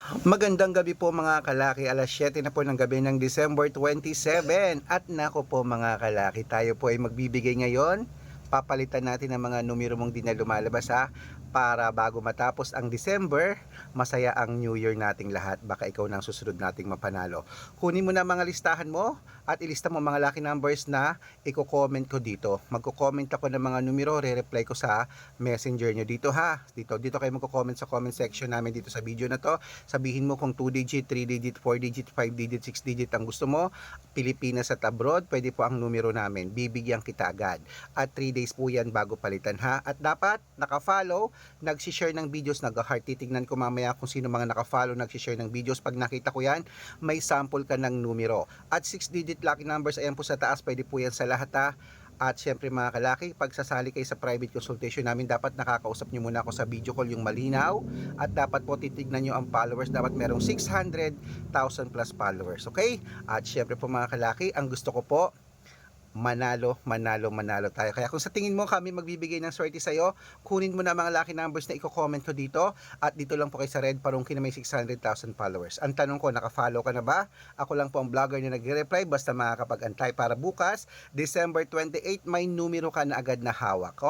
Magandang gabi po mga kalaki, alas 7 na po ng gabi ng December 27. At nako po mga kalaki, tayo po ay magbibigay ngayon. Papalitan natin ang mga numero mong di na lumalabas ha, para bago matapos ang December, masaya ang New Year nating lahat. Baka ikaw nang susunod nating mapanalo. Kunin mo na mga listahan mo at ilista mo mga lucky numbers na i-comment ko dito. Magko-comment ako ng mga numero, re-reply ko sa messenger nyo dito ha. Dito kayo magko-comment sa comment section namin dito sa video na to. Sabihin mo kung 2 digit, 3 digit, 4 digit, 5 digit, 6 digit ang gusto mo. Pilipinas at abroad, pwede po ang numero namin. Bibigyan kita agad. At 3 days po yan bago palitan ha. At dapat naka-follow, nag-share ng videos, nag-heart. Titignan ko mamaya kung sino mga naka-follow, nag-share ng videos. Pag nakita ko yan, may sample ka ng numero. At 6 digit lucky numbers, ayan po sa taas, pwede po yan sa lahat ha. At syempre mga kalaki, pag sasali kayo sa private consultation namin, dapat nakakausap nyo muna ako sa video call yung malinaw. At dapat po titignan nyo ang followers, dapat merong 600,000 plus followers, okay? At syempre po mga kalaki, ang gusto ko po, manalo tayo. Kaya kung sa tingin mo kami magbibigay ng swerte sa'yo, kunin mo na mga lucky numbers na i-comment ko dito. At dito lang po kay sa Red Parungki na may 600,000 followers. Ang tanong ko, naka-follow ka na ba? Ako lang po ang vlogger na nagre-reply basta makakapag-antay para bukas, December 28, may numero ka na agad na hawak.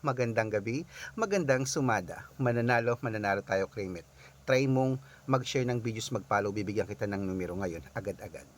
Magandang gabi, magandang sumada. Mananalo tayo, claim it. Try mong mag-share ng videos, mag-follow, bibigyan kita ng numero ngayon, agad-agad.